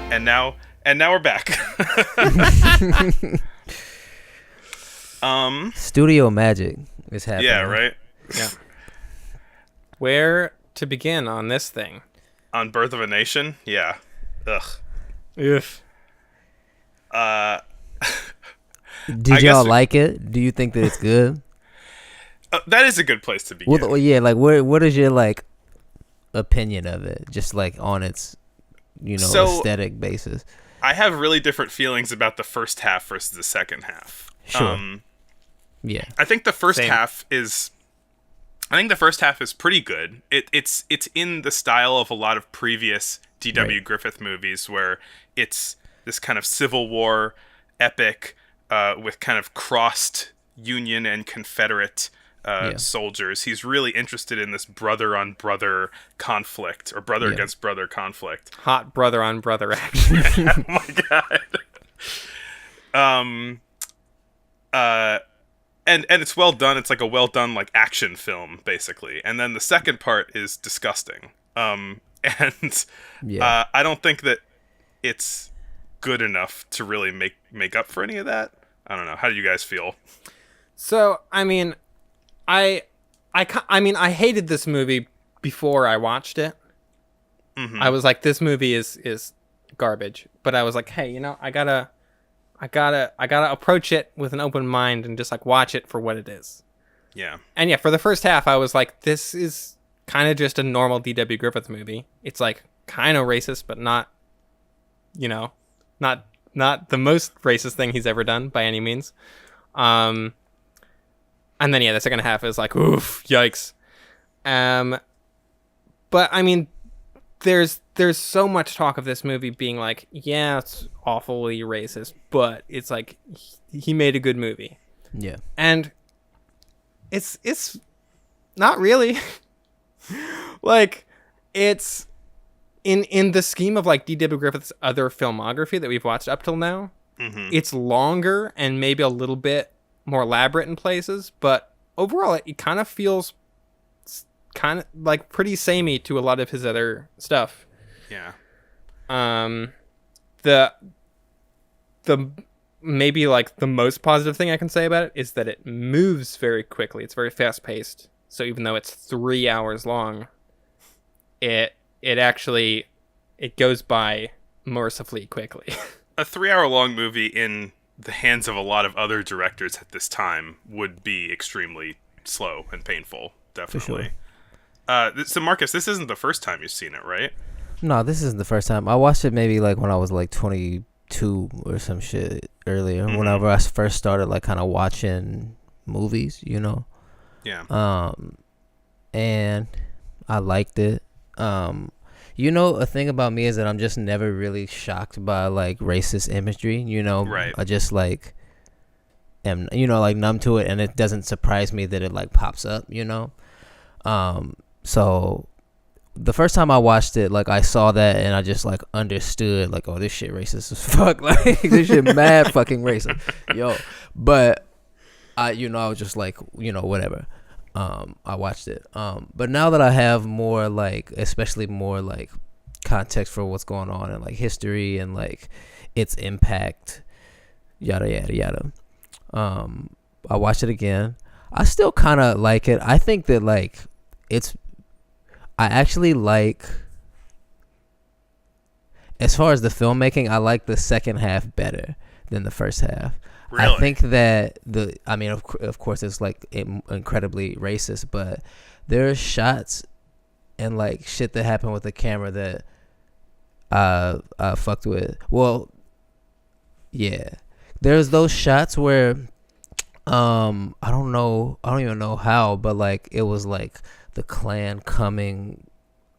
And now we're back. Studio magic is happening. Yeah, right. Yeah. Where to begin on this thing? On Birth of a Nation, yeah. Ugh. Ugh. Did y'all like it? Do you think that it's good? That is a good place to begin. Well, yeah, like what is your like opinion of it? Just like on its, aesthetic basis. I have really different feelings about the first half versus the second half. Sure. Yeah. I think the first Same. half is pretty good. It's in the style of a lot of previous D.W. Right. Griffith movies where it's this kind of Civil War epic with kind of crossed Union and Confederate soldiers. He's really interested in this brother on brother conflict, or brother against brother conflict. Hot brother on brother action. Oh my god. And it's well done. It's like a well done like action film basically. And then the second part is disgusting. And I don't think that it's good enough to really make up for any of that. I don't know. How do you guys feel? So, I mean, I hated this movie before I watched it. Mm-hmm. I was like, this movie is garbage. But I was like, hey, I gotta approach it with an open mind and just like watch it for what it is. Yeah. And yeah, for the first half, I was like, this is kind of just a normal D.W. Griffith movie. It's like kind of racist, but not, not the most racist thing he's ever done by any means. And then the second half is like, oof, yikes. But I mean, there's so much talk of this movie being like, yeah, it's awfully racist, but it's like he made a good movie. Yeah. And it's not really. Like, it's in the scheme of like D.W. Griffith's other filmography that we've watched up till now. Mm-hmm. It's longer and maybe a little bit more elaborate in places, but overall it kind of feels kind of like pretty samey to a lot of his other stuff. Yeah. The maybe like the most positive thing I can say about it is that it moves very quickly. It's very fast paced. So even though it's 3 hours long, it goes by mercifully quickly. A 3-hour long movie in the hands of a lot of other directors at this time would be extremely slow and painful. Definitely. So Marcus, this isn't the first time you've seen it, right? No, this isn't the first time. I watched it maybe like when I was like 22 or some shit earlier. Mm-hmm. Whenever I first started like kind of watching movies, Yeah. And I liked it. A thing about me is that I'm just never really shocked by like racist imagery, Right. I just like am, like numb to it, and it doesn't surprise me that it like pops up, so the first time I watched it, like I saw that and I just like understood like, oh, this shit racist as fuck. Like this shit mad fucking racist. Yo. But I was just like, whatever. I watched it. But now that I have more like, especially more like context for what's going on and like history and like its impact, yada yada yada. I watched it again. I still kind of like it. I think that like I actually like, as far as the filmmaking, I like the second half better than the first half. Really? I think that of course it's like incredibly racist, but there are shots and like shit that happened with the camera that I fucked with. Well, yeah, there's those shots where I don't even know how, but like it was like the Klan coming,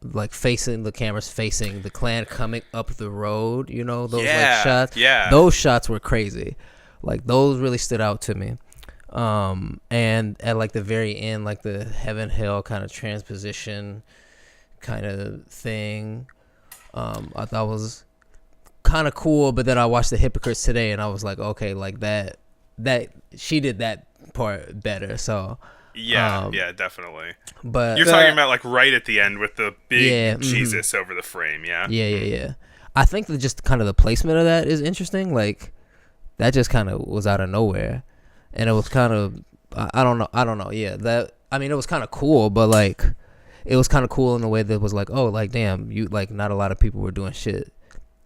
like facing the cameras, facing the Klan coming up the road. Those like shots. Yeah. Those shots were crazy. Like those really stood out to me. And at like the very end, like the heaven hell kind of transposition kind of thing, I thought was kind of cool. But then I watched The Hypocrites today, and I was like, okay, like that she did that part better. So yeah, definitely. But You're talking about like right at the end with the big Yeah, Jesus over the frame, yeah? Yeah. I think that just kind of the placement of that is interesting. Like that just kind of was out of nowhere, and it was kind of I don't know. Yeah, that I mean it was kind of cool, but like it was kind of cool in a way that was like, oh, like damn, you like not a lot of people were doing shit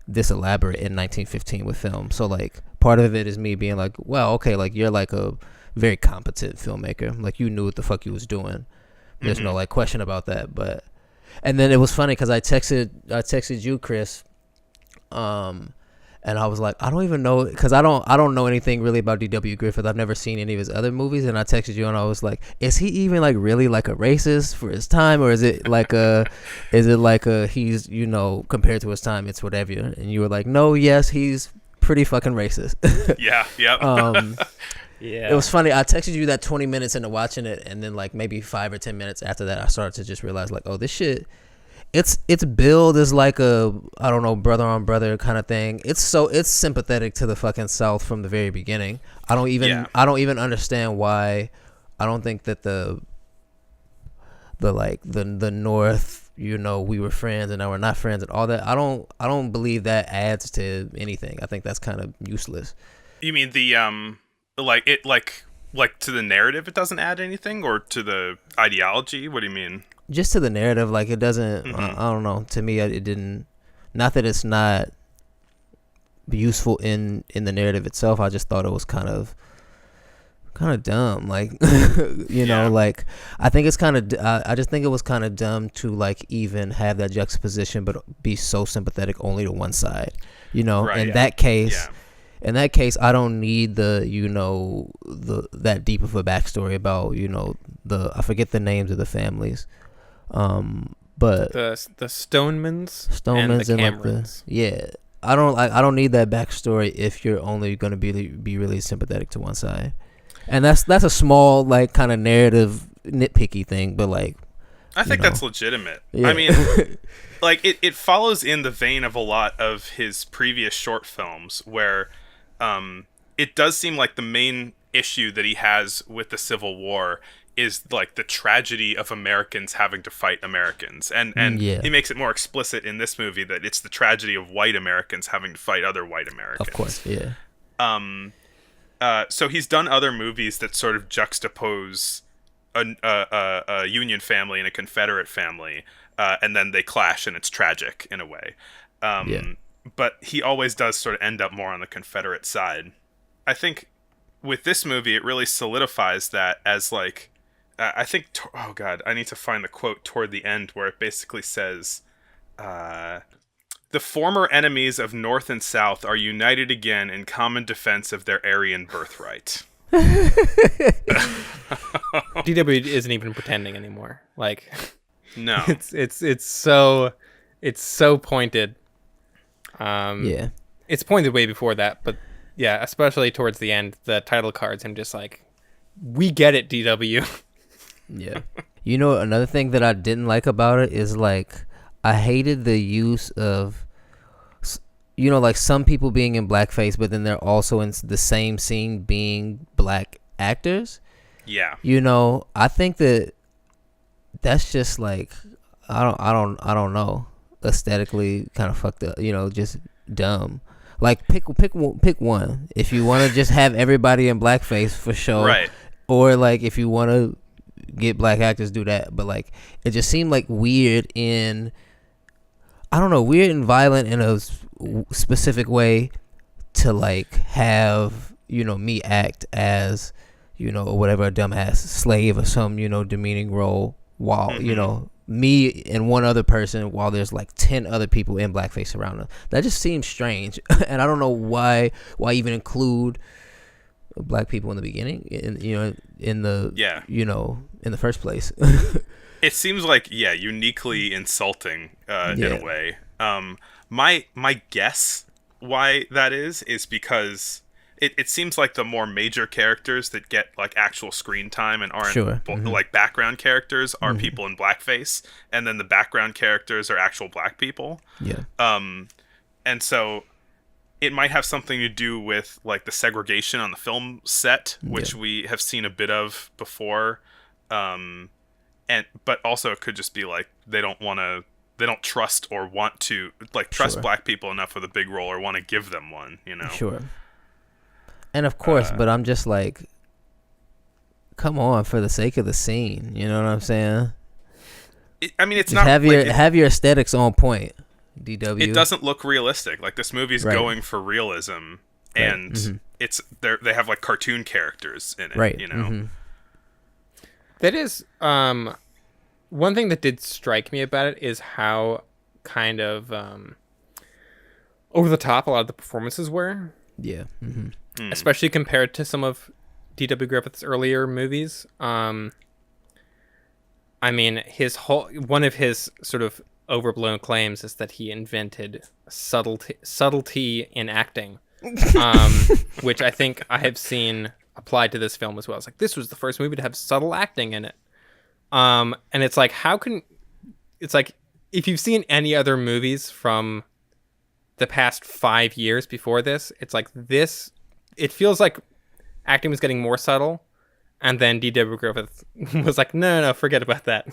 this elaborate in 1915 with film. So like part of it is me being like, well, okay, like you're like a very competent filmmaker, like you knew what the fuck you was doing. There's no like question about that. But and then it was funny because I texted you, Chris, and I was like, I don't even know, because I don't know anything really about D.W. Griffith. I've never seen any of his other movies, and I texted you and I was like, is he even like really like a racist for his time, or is it like a he's, you know, compared to his time it's whatever? And you were like, no, yes, he's pretty fucking racist. Yeah. Yeah. It was funny. I texted you that 20 minutes into watching it, and then like maybe 5 or 10 minutes after that, I started to just realize like, oh, this shit. It's billed as like a, I don't know, brother on brother kind of thing. It's sympathetic to the fucking South from the very beginning. I don't even understand why. I don't think that the North, you know, we were friends and now we're not friends and all that. I don't believe that adds to anything. I think that's kind of useless. You mean the like to the narrative it doesn't add anything, or to the ideology? What do you mean? Just to the narrative, like it doesn't. I don't know. To me, it didn't. Not that it's not useful in the narrative itself. I just thought it was kind of dumb. Like, you know, like I think it's kind of. I just think it was kind of dumb to like even have that juxtaposition, but be so sympathetic only to one side. You know, right, that case. In that case, I don't need that deep of a backstory about, you know, I forget the names of the families. But the Stonemans and the Camerons. I don't need that backstory if you're only going to be really sympathetic to one side. And that's a small like kind of narrative nitpicky thing, but like I think that's legitimate. Yeah. I mean, like it follows in the vein of a lot of his previous short films where it does seem like the main issue that he has with the Civil War is like the tragedy of Americans having to fight Americans, and he makes it more explicit in this movie that it's the tragedy of white Americans having to fight other white Americans. Of course, yeah. So he's done other movies that sort of juxtapose a Union family and a Confederate family, and then they clash, and it's tragic in a way. But he always does sort of end up more on the Confederate side. I think with this movie, it really solidifies that as like. I think, oh God, I need to find the quote toward the end where it basically says, the former enemies of North and South are united again in common defense of their Aryan birthright. DW isn't even pretending anymore. Like, no, it's so pointed. It's pointed way before that, but yeah, especially towards the end, the title cards, him just like, we get it, DW. Yeah. You know, another thing that I didn't like about it is like I hated the use of, you know, like some people being in blackface, but then they're also in the same scene being black actors. Yeah. You know, I think that's just like I don't know, aesthetically kind of fucked up. You know, just dumb. Like pick one. If you want to just have everybody in blackface for sure, right? Or like if you want to get black actors, do that. But like it just seemed like weird and violent in a specific way to like have, you know, me act as, you know, whatever, a dumbass slave or some, you know, demeaning role while you know, me and one other person while there's like 10 other people in blackface around them. That just seems strange. And I don't know why even include black people in the beginning, in the first place. It seems like uniquely insulting in a way. My guess why that is because it seems like the more major characters that get like actual screen time and aren't like background characters are people in blackface, and then the background characters are actual black people. And so it might have something to do with like the segregation on the film set, which we have seen a bit of before. But also it could just be like they don't want to trust or want to like trust Sure. black people enough with a big role or want to give them one, you know. Sure. And of course, but I'm just like, come on, for the sake of the scene, you know what I'm saying? I mean, it's Just not have your aesthetics on point, DW. It doesn't look realistic. Like this movie's Right. going for realism, and it's they have like cartoon characters in it, Right. you know. That is one thing that did strike me about it is how kind of over the top a lot of the performances were, Yeah. especially compared to some of D.W. Griffith's earlier movies. I mean, one of his sort of overblown claims is that he invented subtlety in acting, which I think I have seen applied to this film as well. It's like, this was the first movie to have subtle acting in it. And it's like, it's like, if you've seen any other movies from the past 5 years before this, it's like it feels like acting was getting more subtle. And then D.W. Griffith was like, no, forget about that.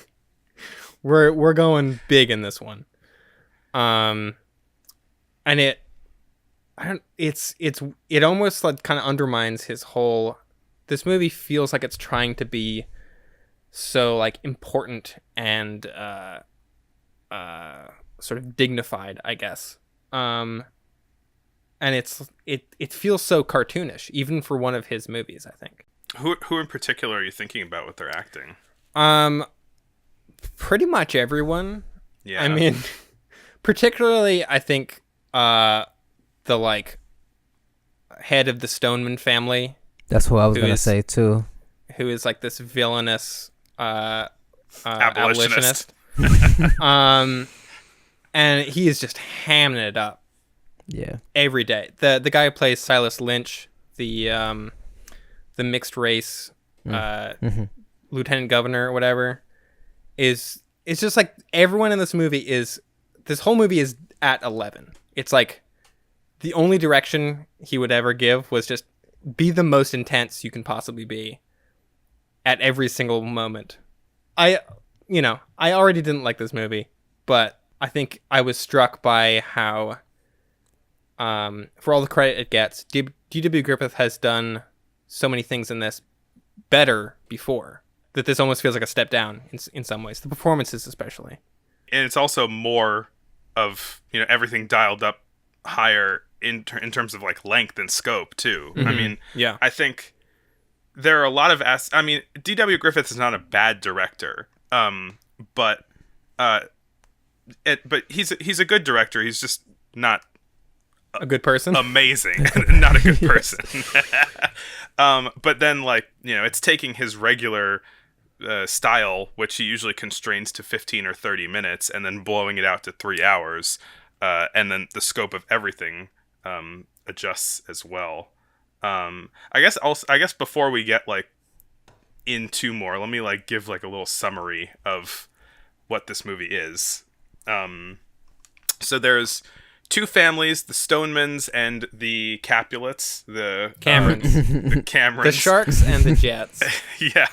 We're going big in this one. And it almost like kind of undermines his whole. This movie feels like it's trying to be so like important and sort of dignified, I guess. And it feels so cartoonish, even for one of his movies, I think. Who in particular are you thinking about with their acting? Pretty much everyone. Yeah. I mean, particularly, I think the like head of the Stoneman family, That's what I was gonna say too. who is like this villainous Abolitionist. And he is just hamming it up Yeah. every day. The guy who plays Silas Lynch, the mixed race lieutenant governor or whatever, is it's just like everyone in this whole movie is at 11. It's like the only direction he would ever give was just be the most intense you can possibly be at every single moment. I already didn't like this movie, but I think I was struck by how for all the credit it gets, D.W. Griffith has done so many things in this better before, that this almost feels like a step down in some ways. The performances especially. And it's also more of, you know, everything dialed up higher in terms of like length and scope too. I mean, Yeah. I think there are a lot of I mean, D.W. Griffith is not a bad director, but he's a good director. He's just not A good person. amazing. Not a good person. But then, like, you know, it's taking his regular style, which he usually constrains to 15 or 30 minutes, and then blowing it out to 3 hours, and then the scope of everything adjusts as well. I guess before we get like into more, let me like give like a little summary of what this movie is. So there's two families, the Stonemans and the Capulets, the Camerons. the Camerons, The Sharks and the Jets. Yeah.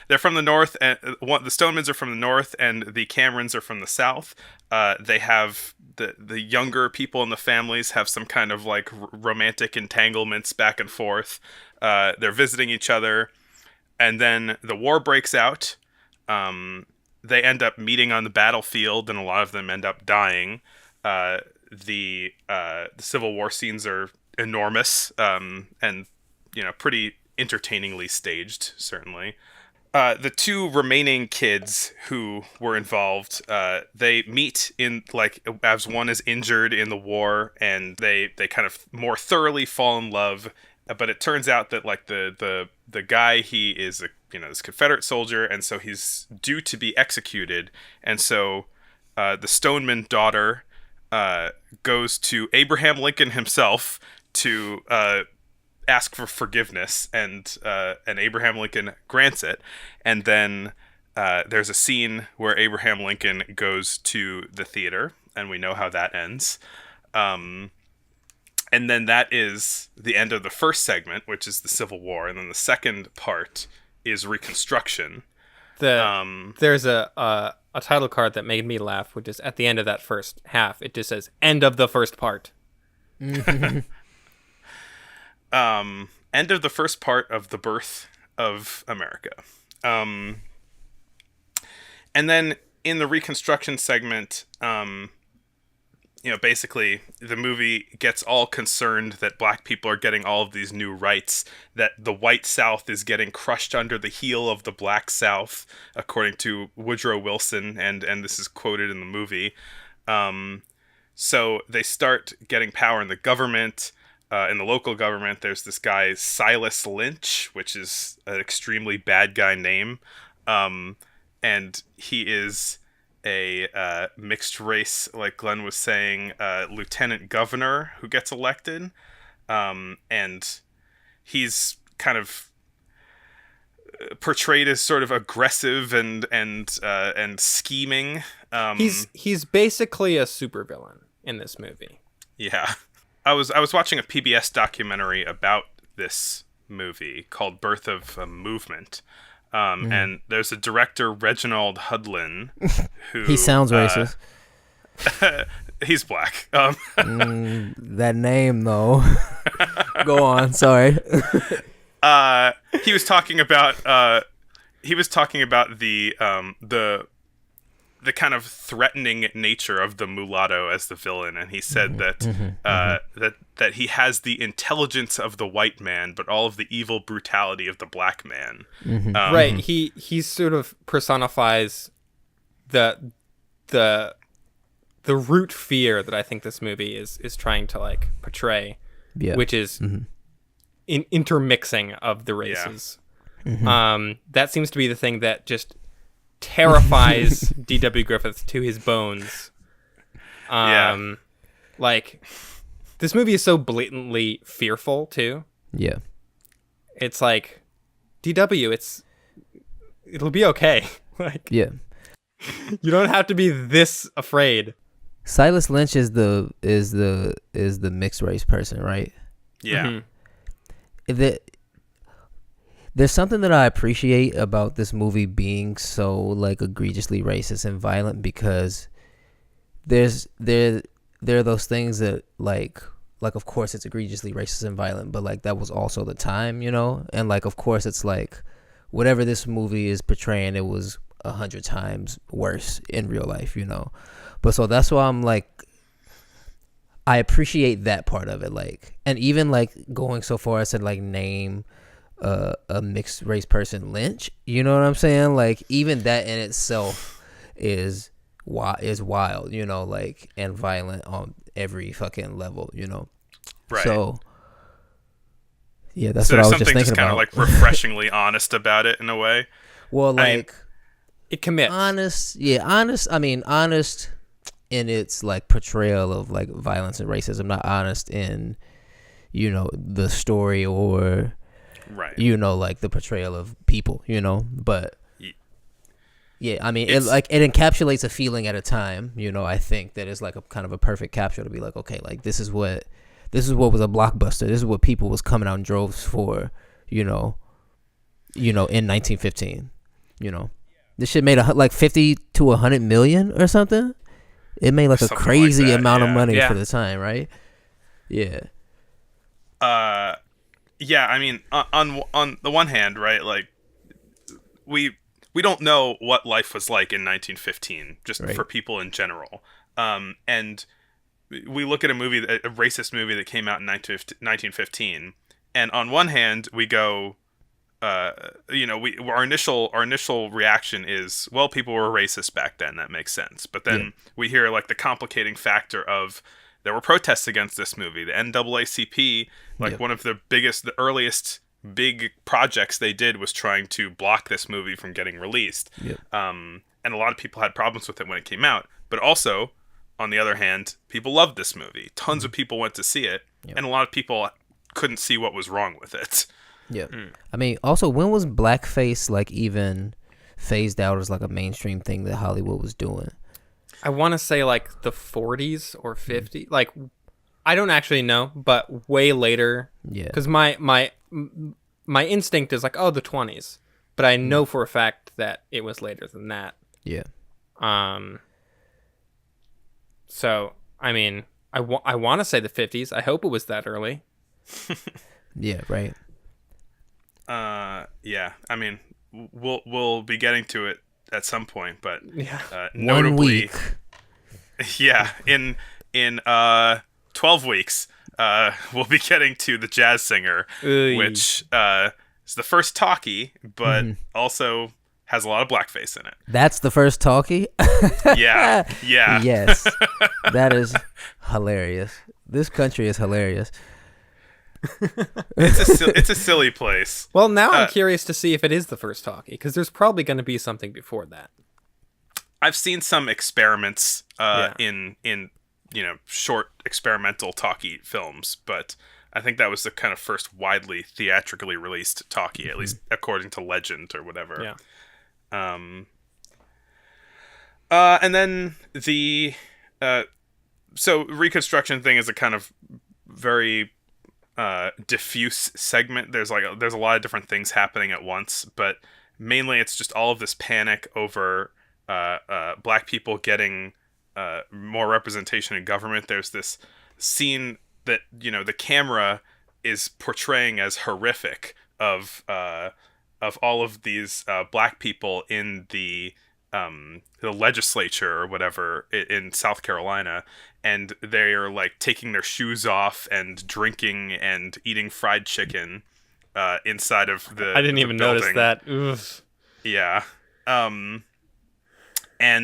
They're from the north, and the Stonemans are from the north, and the Camerons are from the south. They have the younger people in the families have some kind of like romantic entanglements back and forth. They're visiting each other, and then the war breaks out. They end up meeting on the battlefield, and a lot of them end up dying. The Civil War scenes are enormous, and you know, pretty entertainingly staged, certainly. The two remaining kids who were involved, they meet in like as one is injured in the war, and they kind of more thoroughly fall in love. But it turns out that like the guy, he is this Confederate soldier, and so he's due to be executed, and so the Stoneman daughter goes to Abraham Lincoln himself to ask for forgiveness, and Abraham Lincoln grants it. And then there's a scene where Abraham Lincoln goes to the theater, and we know how that ends. And then that is the end of the first segment, which is the Civil War, and then the second part is Reconstruction. There's a title card that made me laugh, which is at the end of that first half. It just says "End of the first part." End of the first part of the birth of America. And then in the Reconstruction segment, basically the movie gets all concerned that black people are getting all of these new rights, that the white South is getting crushed under the heel of the black South, according to Woodrow Wilson, and this is quoted in the movie. So they start getting power in the government. In the local government, there's this guy, Silas Lynch, which is an extremely bad guy name. And he is a mixed race, like Glenn was saying, lieutenant governor who gets elected. And he's kind of portrayed as sort of aggressive and scheming. He's basically a supervillain in this movie. Yeah. I was watching a PBS documentary about this movie called Birth of a Movement. And there's a director, Reginald Hudlin, who... He sounds racist. He's black. That name, though. Go on, sorry. He was talking about the kind of threatening nature of the mulatto as the villain, and he said that he has the intelligence of the white man, but all of the evil brutality of the black man. Right. He sort of personifies the root fear that I think this movie is trying to like portray, which is intermixing of the races. That seems to be the thing that just terrifies D.W. Griffith to his bones. Like, this movie is so blatantly fearful too. Yeah, it's like, D.W., it'll be okay. Like, yeah, you don't have to be this afraid. Silas Lynch is the mixed race person, right? Yeah. There's something that I appreciate about this movie being so like egregiously racist and violent, because there are those things that like of course it's egregiously racist and violent, but like that was also the time, and like of course it's like whatever this movie is portraying, it was 100 times worse in real life, But so that's why I'm like, I appreciate that part of it, like, and even like going so far as to like name a mixed race person Lynch, you know what I'm saying? Like even that in itself is wild, like, and violent on every fucking level, Right. So yeah, that's what I was just thinking kind about. of like refreshingly honest about it in a way. Well, like it commits. Honest in its like portrayal of like violence and racism, not honest in the story or right, like the portrayal of people, but yeah, I mean, it encapsulates a feeling at a time, I think that is like a kind of a perfect capture to be like, okay, like this is what was a blockbuster, this is what people was coming out in droves for, in 1915, this shit made like 50 to 100 million or something. It made like something a crazy amount of money for the time, right? Yeah. Yeah, I mean, on the one hand, right, like we don't know what life was like in 1915, just right, for people in general. And we look at a racist movie that came out in 1915, and on one hand, we go, our initial reaction is, well, people were racist back then. That makes sense. But then we hear like the complicating factor of there were protests against this movie. The NAACP, like one of the earliest big projects they did was trying to block this movie from getting released. And a lot of people had problems with it when it came out. But also, on the other hand, people loved this movie. Tons of people went to see it, and a lot of people couldn't see what was wrong with it. Yeah. I mean, also, when was blackface like even phased out as like a mainstream thing that Hollywood was doing? I want to say like the 40s or 50s. Like, I don't actually know, but way later. Yeah. Because my instinct is like, oh, the 20s. But I know for a fact shocked that it was later than that. Yeah. So I mean, I want to say the 50s. I hope it was that early. Yeah. Right. Yeah. I mean, we'll be getting to it at some point, but Yeah. notably, 1 week. yeah, in 12 weeks, we'll be getting to The Jazz Singer, Oy. which is the first talkie, but also has a lot of blackface in it. That's the first talkie. Yeah, yeah. Yes, that is hilarious. This country is hilarious. It's a silly place. Well, now I'm curious to see if it is the first talkie, because there's probably going to be something before that. I've seen some experiments Yeah. in short experimental talkie films, but I think that was the kind of first widely theatrically released talkie, at least according to legend or whatever. Yeah. And then the so reconstruction thing is a kind of very diffuse segment. There's a lot of different things happening at once, but mainly it's just all of this panic over black people getting more representation in government. There's this scene that the camera is portraying as horrific of all of these black people in the legislature or whatever in South Carolina, and they are like taking their shoes off and drinking and eating fried chicken inside of the I didn't even notice building. that. Oof. Yeah. And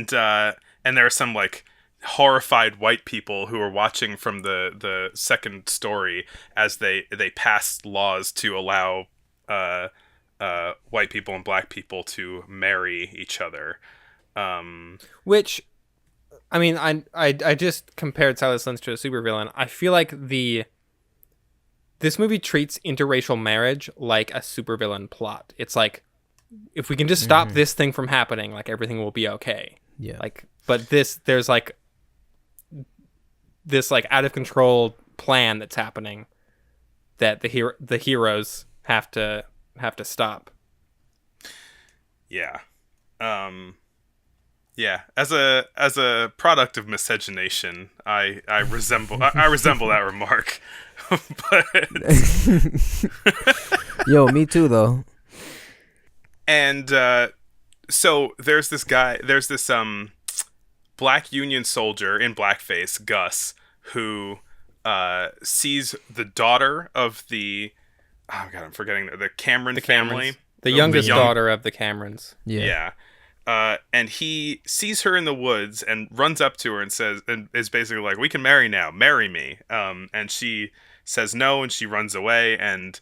there are some like horrified white people who are watching from the second story as they pass laws to allow white people and black people to marry each other. Which, I mean, I just compared Silas Lynch to a supervillain. I feel like this movie treats interracial marriage like a supervillain plot. It's like, if we can just stop this thing from happening, like everything will be okay. Yeah. Like, but there's like this like out of control plan that's happening that the heroes have to stop. Yeah. Yeah. As a product of miscegenation, I resemble that remark. But Yo, me too though. and so there's this black Union soldier in blackface, Gus, who sees the daughter of the I'm forgetting the Cameron family. The youngest daughter of the Camerons. Yeah. And he sees her in the woods and runs up to her and says, and is basically like, "We can marry now. Marry me." And she says no, and she runs away. And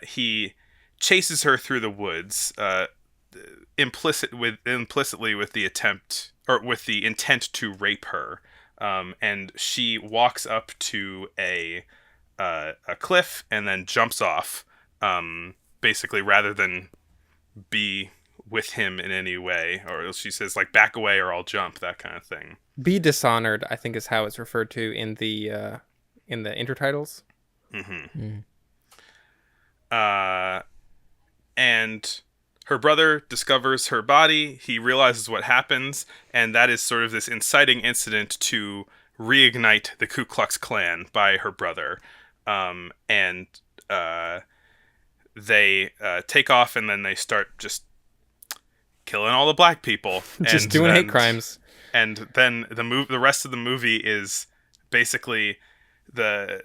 he chases her through the woods, implicitly with the attempt or with the intent to rape her. And she walks up to a cliff and then jumps off. Basically, rather than be with him in any way, or she says like, "Back away or I'll jump," that kind of thing. Be dishonored, I think, is how it's referred to in the intertitles. And her brother discovers her body. He realizes what happens, and that is sort of this inciting incident to reignite the Ku Klux Klan by her brother. And they take off, and then they start just killing all the black people, Just doing hate crimes. And then the rest of the movie is basically the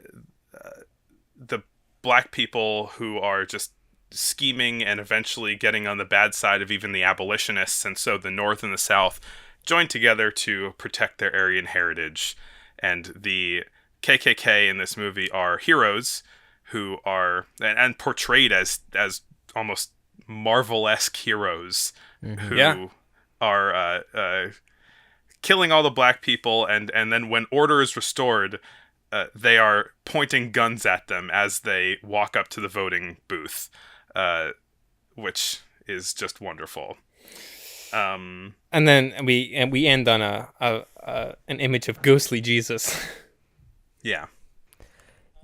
black people who are just scheming and eventually getting on the bad side of even the abolitionists, and so the North and the South join together to protect their Aryan heritage. And the KKK in this movie are heroes who are and portrayed as almost Marvel-esque heroes who are killing all the black people, and then when order is restored, they are pointing guns at them as they walk up to the voting booth, which is just wonderful. And then we end on an image of ghostly Jesus. Yeah.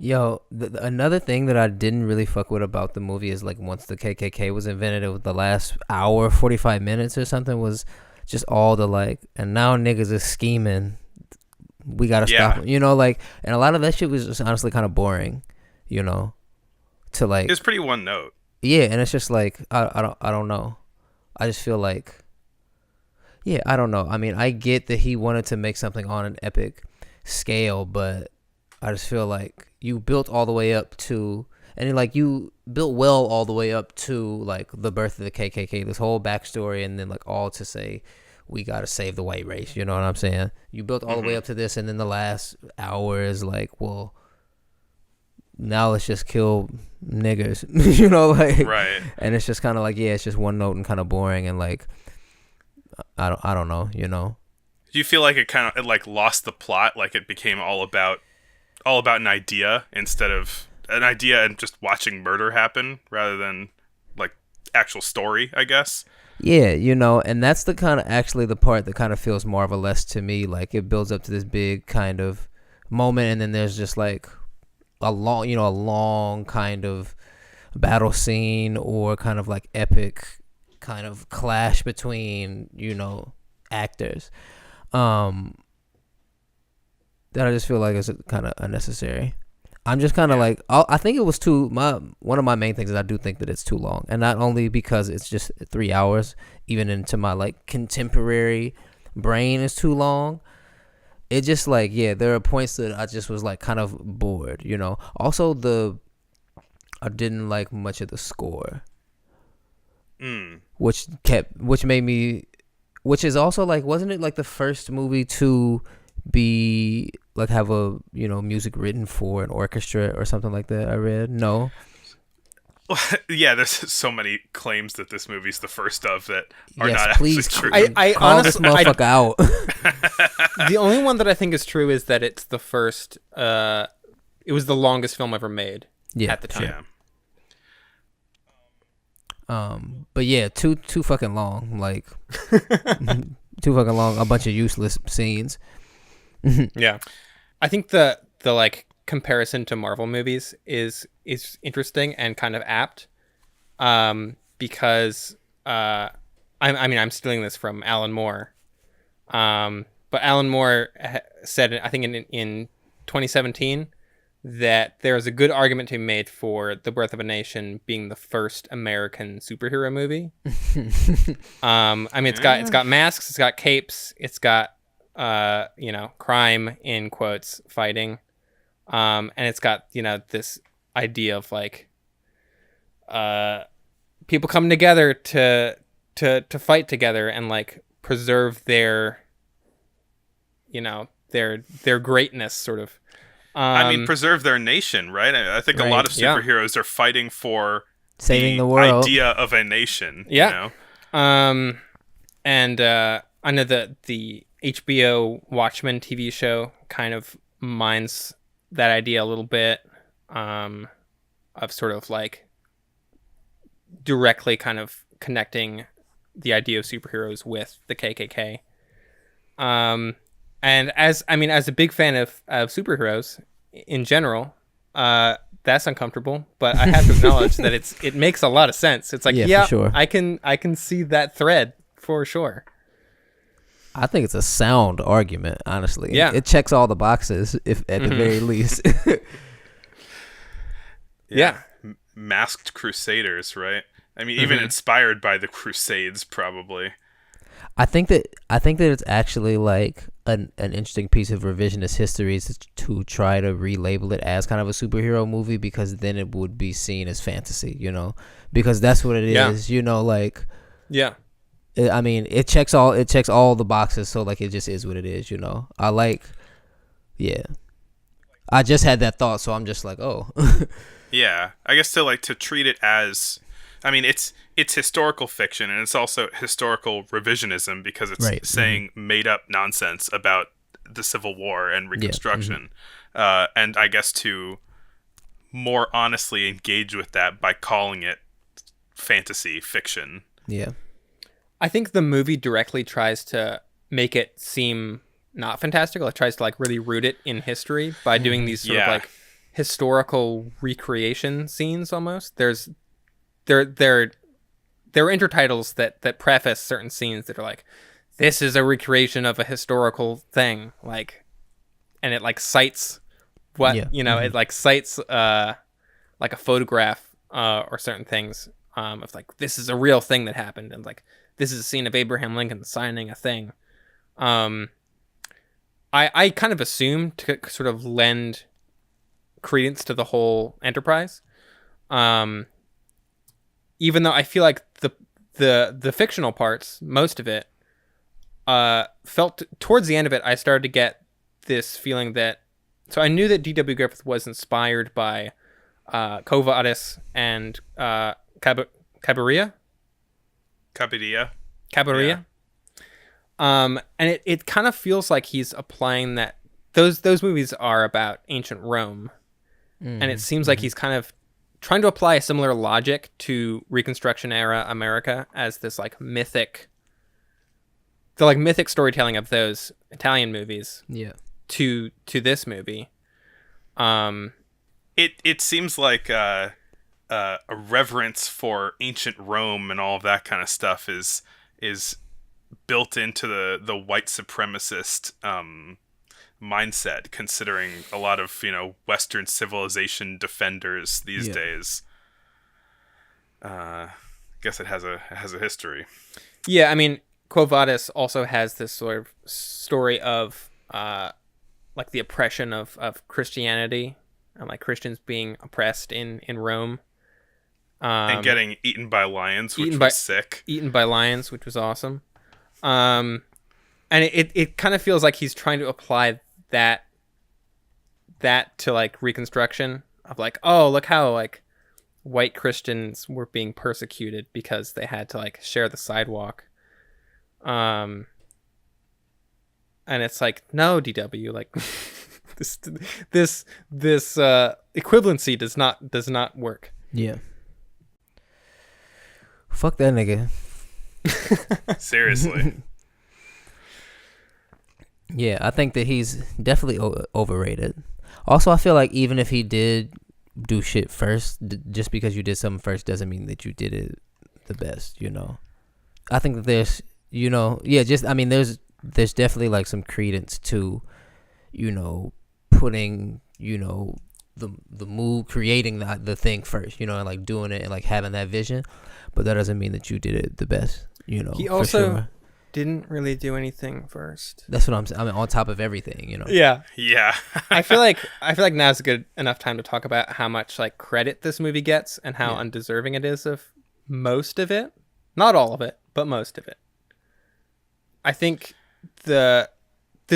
Yo, another thing that I didn't really fuck with about the movie is like once the KKK was invented, it was the last hour, 45 minutes or something was just all the like, and now niggas is scheming. We gotta stop them, you know, like, and a lot of that shit was just honestly kind of boring, you know, to like. It's pretty one note. Yeah, and it's just like I don't know. I just feel like, yeah, I don't know. I mean, I get that he wanted to make something on an epic scale, but I just feel like you built all the way up to, and like you built well all the way up to like the birth of the KKK, this whole backstory, and then like all to say we gotta save the white race. You know what I'm saying? You built all the way up to this, and then the last hour is like, well, now let's just kill niggers. You know, like, right? And it's just kind of like, yeah, it's just one note and kind of boring, and like I don't know, you know. Do you feel like it like lost the plot, like it became all about an idea instead of an idea and just watching murder happen rather than like actual story, I guess? Yeah, you know, and that's the kind of actually the part that kind of feels marvelous to me. Like it builds up to this big kind of moment, and then there's just like a long kind of battle scene or kind of like epic kind of clash between, you know, actors. That I just feel like is kind of unnecessary. I'm just kind of like, I think it was one of my main things is I do think that it's too long, and not only because it's just 3 hours, even into my like contemporary brain is too long. It just like, yeah, there are points that I just was like kind of bored, you know. Also, I didn't like much of the score, which is also like, wasn't it like the first movie to be like have a, you know, music written for an orchestra or something like that? I read. No. Yeah, there's so many claims that this movie's the first of that are yes, not please, actually true. I call honestly, this motherfucker out. The only one that I think is true is that it's the first. It was the longest film ever made at the time. Yeah. But yeah, too fucking long. Like too fucking long. A bunch of useless scenes. Yeah, I think the like comparison to Marvel movies is interesting and kind of apt, because I'm stealing this from Alan Moore, but Alan Moore said, I think in 2017, that there is a good argument to be made for The Birth of a Nation being the first American superhero movie. I mean, it's got masks, it's got capes, it's got crime in quotes, fighting, and it's got, you know, this idea of like people come together to fight together and like preserve their, you know, their greatness, sort of. I mean, preserve their nation, right? I think a lot of superheroes are fighting for saving the world, idea of a nation. Yeah. You know? And I know that the HBO Watchmen TV show kind of mines that idea a little bit, of sort of like directly kind of connecting the idea of superheroes with the KKK. And as a big fan of superheroes in general, that's uncomfortable, but I have to acknowledge that it makes a lot of sense. It's like, yeah, for sure. I can see that thread for sure. I think it's a sound argument, honestly. Yeah. It checks all the boxes, if at the very least. Yeah. Masked Crusaders, right? I mean, even inspired by the Crusades, probably. I think that it's actually like an interesting piece of revisionist history is to try to relabel it as kind of a superhero movie, because then it would be seen as fantasy, you know, because that's what it is, you know, like, yeah. I mean, it checks all the boxes, so like it just is what it is, you know. I just had that thought, so I'm just like, oh. Yeah, I guess to treat it as, I mean, it's historical fiction, and it's also historical revisionism, because it's saying made up nonsense about the Civil War and Reconstruction, and I guess to more honestly engage with that by calling it fantasy fiction. Yeah. I think the movie directly tries to make it seem not fantastical. It tries to like really root it in history by doing these sort of like historical recreation scenes almost. There are intertitles that preface certain scenes that are like, this is a recreation of a historical thing, like, and it like cites what it like cites like a photograph or certain things of like, this is a real thing that happened, and like, this is a scene of Abraham Lincoln signing a thing. I kind of assume to sort of lend credence to the whole enterprise. Even though I feel like the fictional parts, most of it, felt towards the end of it, I started to get this feeling that, so I knew that D.W. Griffith was inspired by Quo Vadis and Cabiria. Cabiria. Yeah. And it kind of feels like he's applying that. Those movies are about ancient Rome, and it seems like he's kind of trying to apply a similar logic to Reconstruction era America as this like mythic storytelling of those Italian movies. Yeah. To this movie. It seems like a reverence for ancient Rome and all of that kind of stuff is built into the white supremacist mindset, considering a lot of Western civilization defenders these days. I guess it has a history. Yeah, I mean, Quo Vadis also has this sort of story of like the oppression of Christianity and like Christians being oppressed in Rome. And getting eaten by lions, which was sick. Eaten by lions, which was awesome. And it kind of feels like he's trying to apply that to like Reconstruction of like, oh, look how like white Christians were being persecuted because they had to like share the sidewalk. And it's like, no, DW, like this equivalency does not work. Yeah. Fuck that nigga. Seriously. Yeah, I think that he's definitely overrated. Also, I feel like even if he did do shit first, just because you did something first doesn't mean that you did it the best, I think that there's, there's definitely like some credence to, putting, the move, creating the thing first, and like doing it and like having that vision, but that doesn't mean that you did it the best, He also didn't really do anything first. That's what I'm saying. I mean, on top of everything, Yeah. I feel like now's a good enough time to talk about how much like credit this movie gets and how undeserving it is of most of it. Not all of it, but most of it. I think this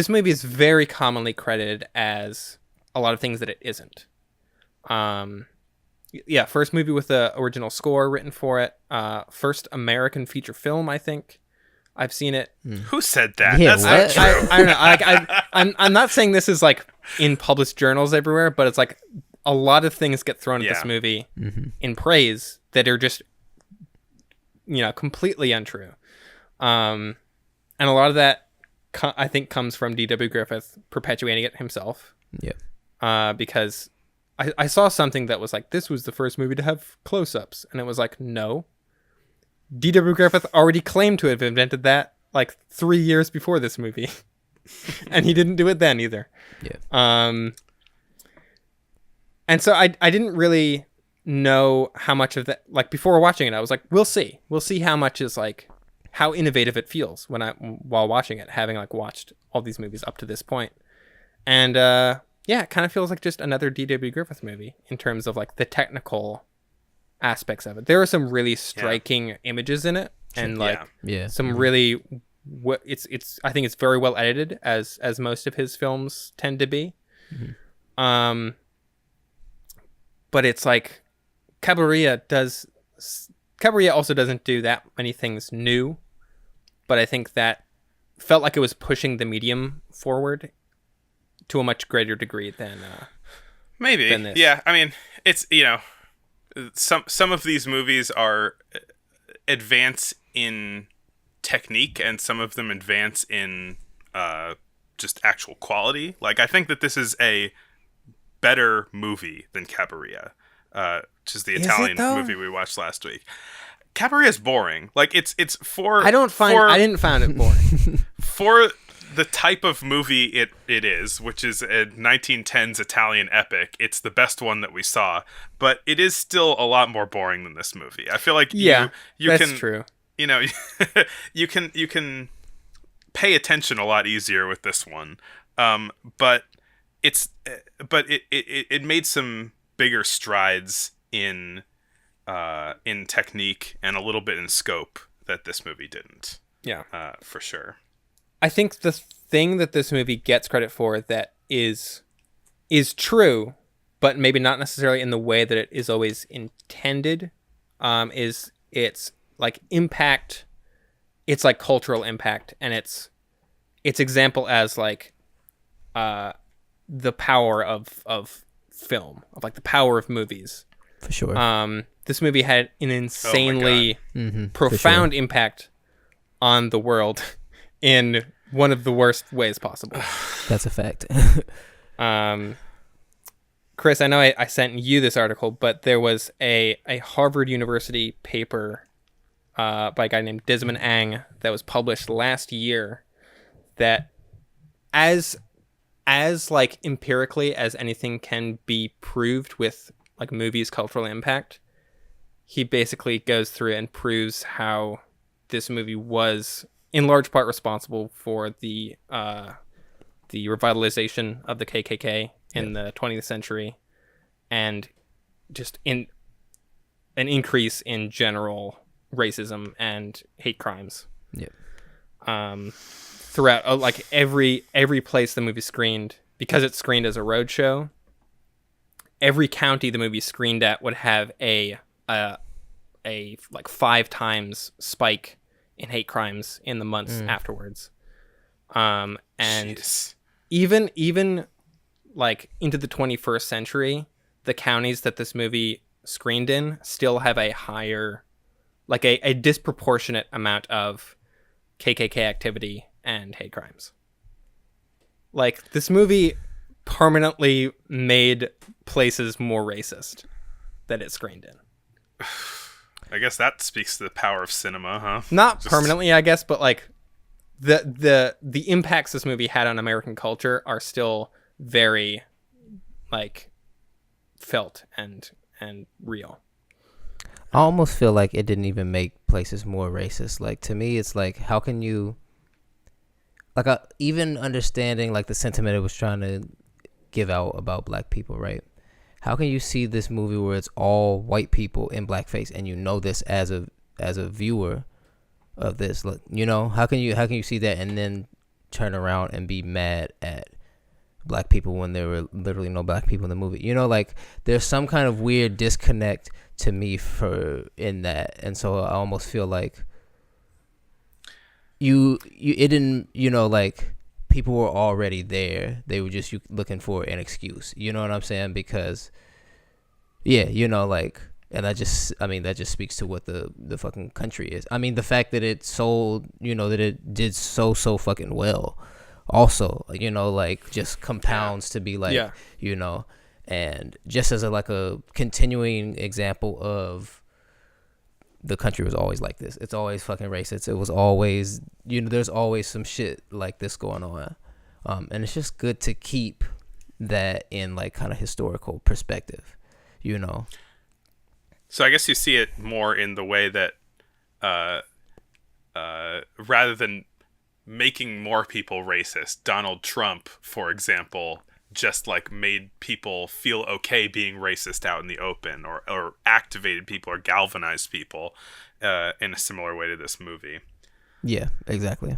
movie is very commonly credited as a lot of things that it isn't. First movie with the original score written for it. First American feature film, I think. I've seen it. Who said that? Yeah, That's not true. I don't know. I'm not saying this is like in published journals everywhere, but it's like a lot of things get thrown at this movie in praise that are just, completely untrue. And a lot of that, I think, comes from D.W. Griffith perpetuating it himself. Yeah. Because I saw something that was like, this was the first movie to have close-ups. And it was like, no. D.W. Griffith already claimed to have invented that like 3 years before this movie. And he didn't do it then either. Yeah. And so I didn't really know how much of that, like before watching it, I was like, we'll see how much is like, how innovative it feels while watching it, having like watched all these movies up to this point. And it kind of feels like just another D.W. Griffith movie in terms of like the technical aspects of it. There are some really striking images in it, and like some really I think it's very well edited, as most of his films tend to be. But it's like Cabiria also doesn't do that many things new, but I think that felt like it was pushing the medium forward to a much greater degree than maybe than this. Yeah, I mean, it's some of these movies are advance in technique, and some of them advance in just actual quality. Like, I think that this is a better movie than Cabiria, which is the Italian movie we watched last week. Cabiria is boring. Like it's for I didn't find it boring. For the type of movie it is, which is a 1910s Italian epic, it's the best one that we saw, but it is still a lot more boring than this movie. I feel like you that's can, true. You know, you can pay attention a lot easier with this one. But it made some bigger strides in technique and a little bit in scope that this movie didn't. Yeah. For sure. I think the thing that this movie gets credit for that is true, but maybe not necessarily in the way that it is always intended, is its like impact, its like cultural impact, and its example as like the power of film, of like the power of movies. For sure. This movie had an insanely profound impact on the world in one of the worst ways possible. That's a fact. Chris, I know I sent you this article, but there was a Harvard University paper by a guy named Desmond Ang that was published last year that as like empirically as anything can be proved with like movies' cultural impact, he basically goes through and proves how this movie was in large part responsible for the revitalization of the KKK in the 20th century, and just in an increase in general racism and hate crimes. Yeah. Throughout like every place the movie screened, because it's screened as a roadshow, every county the movie screened at would have a like 5 times spike in hate crimes in the months afterwards. And Jeez. even like into the 21st century, the counties that this movie screened in still have a higher, like a disproportionate amount of KKK activity and hate crimes. Like, this movie permanently made places more racist that it screened in. I guess that speaks to the power of cinema, huh? Not permanently, I guess, but like the impacts this movie had on American culture are still very like felt and real. I almost feel like it didn't even make places more racist. Like, to me, it's like, how can you, like, even understanding like the sentiment it was trying to give out about black people, right? How can you see this movie where it's all white people in blackface, and you know this as a viewer of this, like, you know, how can you see that and then turn around and be mad at black people when there were literally no black people in the movie? You know, like, there's some kind of weird disconnect to me in that, and so I almost feel like it didn't, you know, like, people were already there. They were just looking for an excuse. You know what I'm saying? Because, yeah, you know, like, and that just speaks to what the fucking country is. I mean, the fact that it sold, you know, that it did so fucking well also, you know, like, just compounds to be like, you know, and just as a continuing example of the country was always like this. It's always fucking racist. It was always, you know, there's always some shit like this going on. And it's just good to keep that in like kind of historical perspective, you know? So I guess you see it more in the way that rather than making more people racist, Donald Trump, for example, just like made people feel okay being racist out in the open, or activated people or galvanized people in a similar way to this movie. Yeah, exactly.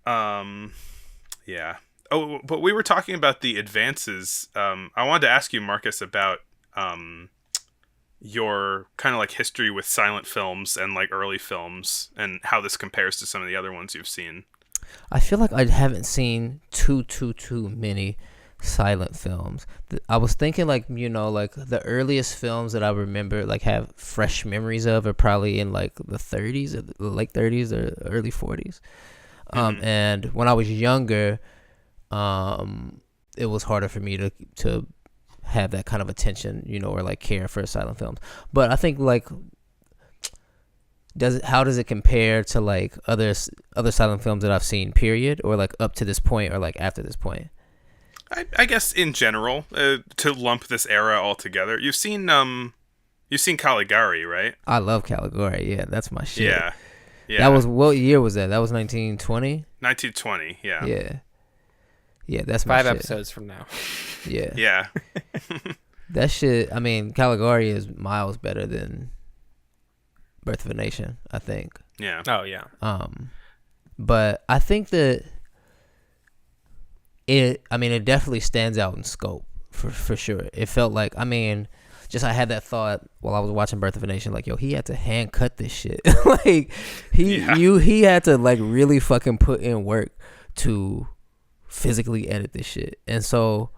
Yeah. Oh, but we were talking about the advances. I wanted to ask you, Marcus, about your kind of like history with silent films and like early films, and how this compares to some of the other ones you've seen. I feel like I haven't seen too many silent films. I was thinking, like, you know, like the earliest films that I remember, like, have fresh memories of are probably in like the 30s or the late 30s or early 40s. And when I was younger, it was harder for me to have that kind of attention, you know, or like care for silent films. But I think like, how does it compare to like other silent films that I've seen, period, or like up to this point, or like after this point? I guess in general, to lump this era all together, you've seen Caligari, right? I love Caligari. Yeah, that's my shit. Yeah. That was, what year was that? That was 1920. 1920. Yeah. Yeah. Yeah, that's my 5 shit. episodes from now. Yeah. Yeah. That shit. I mean, Caligari is miles better than Birth of a Nation, I think. Yeah. Oh yeah. But I think that it definitely stands out in scope for sure. It felt like, I mean, just I had that thought while I was watching Birth of a Nation, like, yo, he had to hand cut this shit. Like he had to like really fucking put in work to physically edit this shit. And so,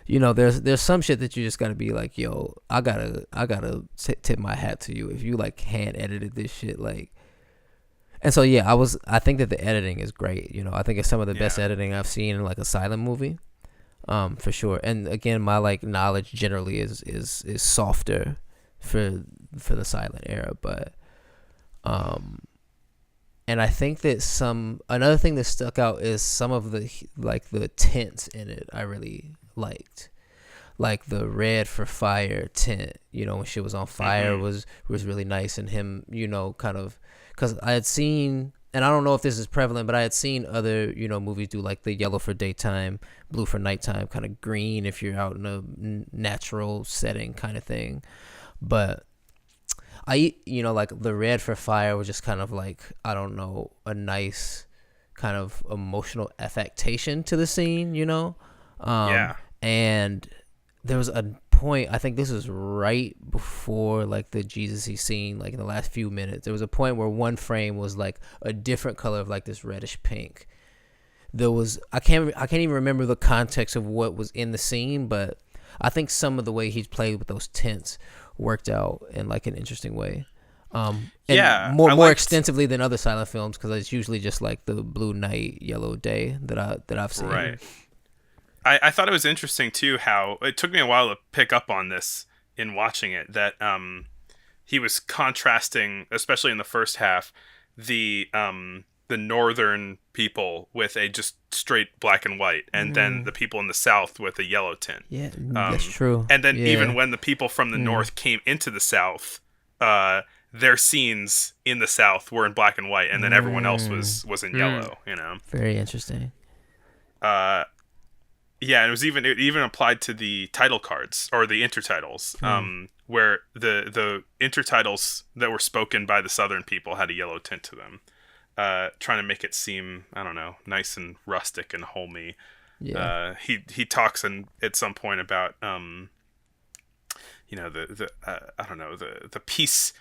you know, there's some shit that you just gotta be like, yo, I gotta tip my hat to you if you like hand edited this shit, like. And so yeah, I think that the editing is great. You know, I think it's some of the best editing I've seen in like a silent movie, for sure. And again, my like knowledge generally is softer for the silent era, but and I think that another thing that stuck out is some of the like the tints in it I really liked. Like the red for fire tint, you know, when shit was on fire was really nice. And him, you know, kind of, because I had seen, and I don't know if this is prevalent, but I had seen other, you know, movies do like the yellow for daytime, blue for nighttime, kind of green if you're out in a natural setting kind of thing. But you know, like the red for fire was just kind of like, I don't know, a nice kind of emotional affectation to the scene, you know? And there was a point, I think this was right before like the Jesus-y scene, like in the last few minutes, there was a point where one frame was like a different color of like this reddish pink. There was, I can't even remember the context of what was in the scene, but I think some of the way he played with those tints worked out in like an interesting way. And more extensively than other silent films, because it's usually just like the blue night, yellow day that I've seen. Right. I thought it was interesting too how it took me a while to pick up on this in watching it, that he was contrasting, especially in the first half, the northern people with a just straight black and white, and then the people in the south with a yellow tint. Yeah, that's true. And then even when the people from the north came into the south, their scenes in the south were in black and white, and then everyone else was in yellow. You know, very interesting. Yeah, and it even applied to the title cards or the intertitles, where the intertitles that were spoken by the southern people had a yellow tint to them, trying to make it seem, I don't know, nice and rustic and homey. Yeah. He talks at some point about you know, I don't know, the peace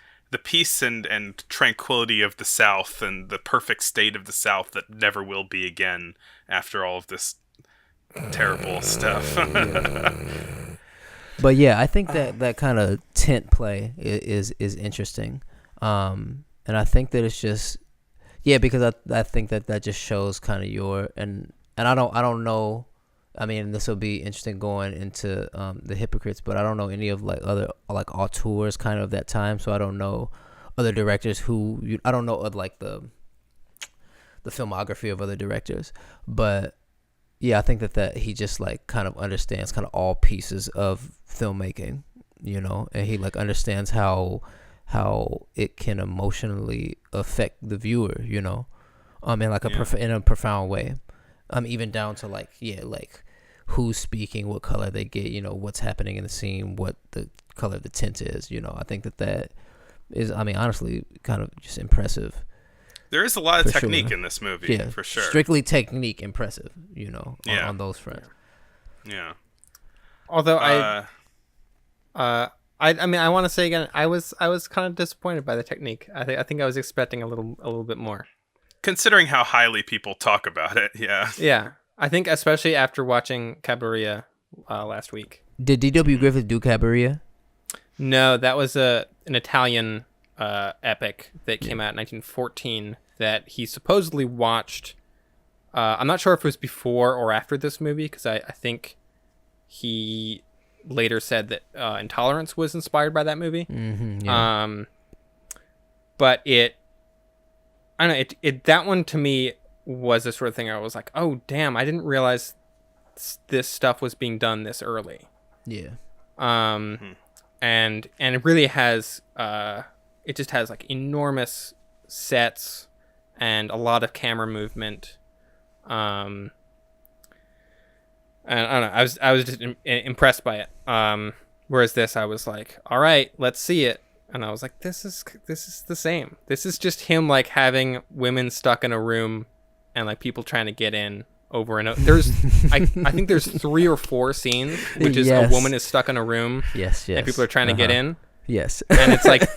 and tranquility of the South, and the perfect state of the South that never will be again after all of this terrible stuff. But yeah, I think that kind of tint play is interesting, and I think that it's just, yeah, because I think that just shows kind of your, and I don't know, I mean, this will be interesting going into the Hypocrites, but I don't know any of like other like auteurs kind of that time, so I don't know other directors I don't know like the filmography of other directors, but yeah, I think that he just like kind of understands kind of all pieces of filmmaking, you know, and he like understands how it can emotionally affect the viewer, you know, in like in a profound way, even down to like like who's speaking, what color they get, you know, what's happening in the scene, what the color of the tint is, you know. I think that is, I mean, honestly, kind of just impressive. There is a lot of technique in this movie, for sure. Strictly technique impressive, you know, on those fronts. Yeah. Although I mean, I want to say again, I was kind of disappointed by the technique. I think I was expecting a little bit more. Considering how highly people talk about it, yeah. Yeah. I think especially after watching Cabiria last week. Did D.W. Griffith do Cabiria? No, that was an Italian epic that came out in 1914 that he supposedly watched. I'm not sure if it was before or after this movie, because I think he later said that Intolerance was inspired by that movie. Yeah. But I don't know, it that one to me was the sort of thing I was like, oh damn, I didn't realize this stuff was being done this early. Yeah. And it really has it just has like enormous sets and a lot of camera movement. And I don't know, I was just impressed by it. Whereas this, I was like, all right, let's see it. And I was like, this is the same. This is just him like having women stuck in a room and like people trying to get in over and over. There's I think there's 3 or 4 scenes which is a woman is stuck in a room. Yes. And people are trying to get in. Yes. And it's like,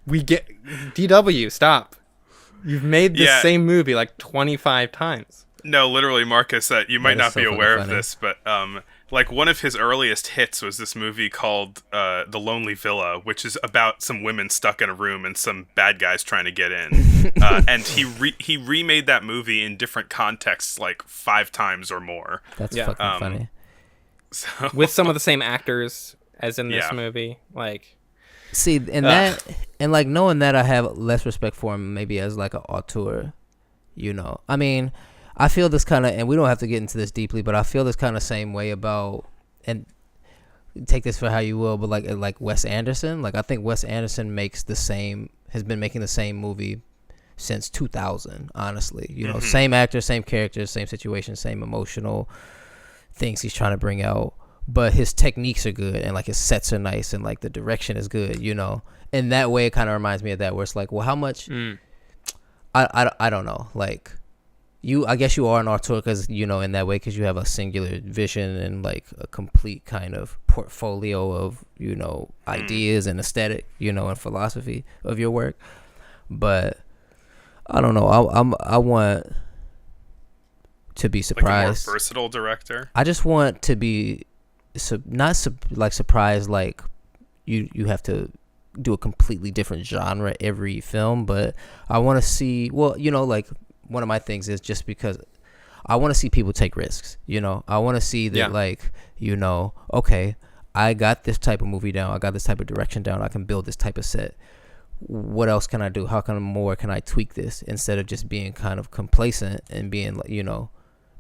we get DW, stop. You've made the same movie like 25 times. No, literally, Marcus, you might not be aware of funny. this, but like one of his earliest hits was this movie called The Lonely Villa, which is about some women stuck in a room and some bad guys trying to get in. And he remade that movie in different contexts like 5 times or more. That's fucking funny. So, with some of the same actors as in this movie, like. See, and that, and like knowing that, I have less respect for him maybe as like an auteur, you know. I mean, I feel this kind of, and we don't have to get into this deeply, but I feel this kind of same way about, and take this for how you will, but like Wes Anderson. Like I think Wes Anderson has been making the same movie since 2000. Honestly, you know, same actor, same characters, same situation, same emotional things he's trying to bring out. But his techniques are good, and like his sets are nice, and like the direction is good, you know. In that way, it kind of reminds me of that, where it's like, well, how much? I don't know. Like, I guess you are an auteur because, you know, in that way, because you have a singular vision and like a complete kind of portfolio of, you know, ideas and aesthetic, you know, and philosophy of your work. But I don't know. I want to be surprised. Like a more versatile director. I just want to be. Like surprised, like you have to do a completely different genre every film, but I want to see, well, you know, like one of my things is just because I want to see people take risks, you know. I want to see that like, you know, okay, I got this type of movie down, I got this type of direction down, I can build this type of set. What else can I do? How can I tweak this, instead of just being kind of complacent and being like, you know,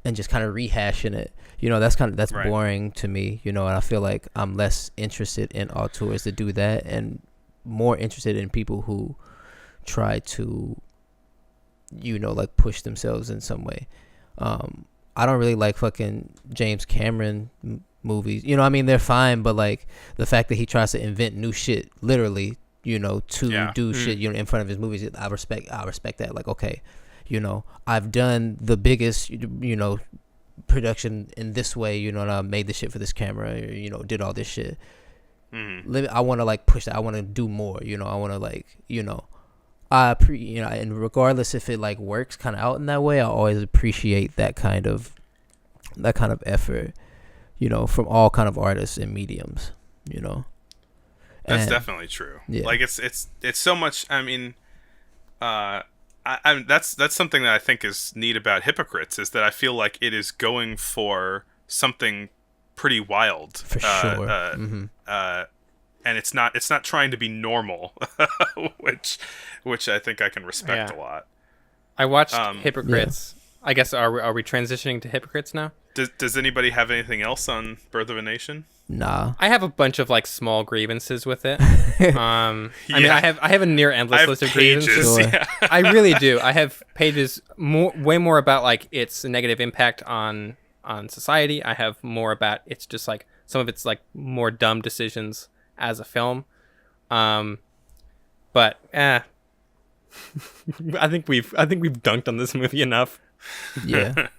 and just kind of rehashing it, you know. That's right. Boring to me, you know. And I feel like I'm less interested in auteurs that do that, and more interested in people who try to, you know, like push themselves in some way. I don't really like fucking James Cameron movies, you know. I mean, they're fine, but like the fact that he tries to invent new shit, literally, you know, to do shit, you know, in front of his movies, I respect that. Like, okay, you know, I've done the biggest, you know, production in this way, you know, and I made the shit for this camera, you know, did all this shit. I want to like push that. I want to do more, you know. I want to like, you know, you know, and regardless if it like works kind of out in that way, I always appreciate that kind of effort, you know, from all kind of artists and mediums, you know. That's definitely true. Yeah. Like it's so much. I mean, that's something that I think is neat about Hypocrites, is that I feel like it is going for something pretty wild. For sure. And it's not trying to be normal, which I think I can respect a lot. I watched Hypocrites. Yeah. I guess are we transitioning to Hypocrites now? Does anybody have anything else on Birth of a Nation? Nah. I have a bunch of like small grievances with it. I mean, I have a near endless list of grievances. Sure. Yeah. I really do. I have pages way more about like its negative impact on society. I have more about it's just like some of its like more dumb decisions as a film. But I think we've dunked on this movie enough. Yeah.